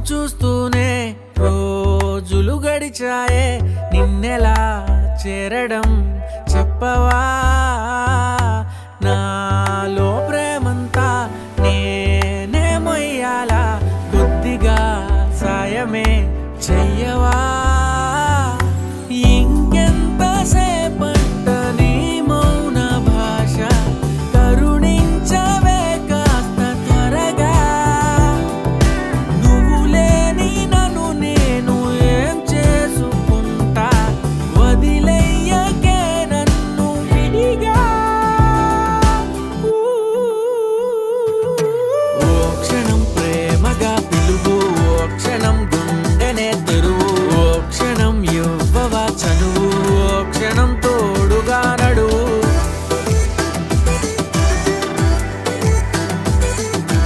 చూస్తూనే రోజులు గడిచాయే, నిన్నెలా చేరడం చెప్పవా? నాలో ప్రేమంతా నేనే మొయ్యాలా, కొద్దిగా సాయమే చెయ్యవా?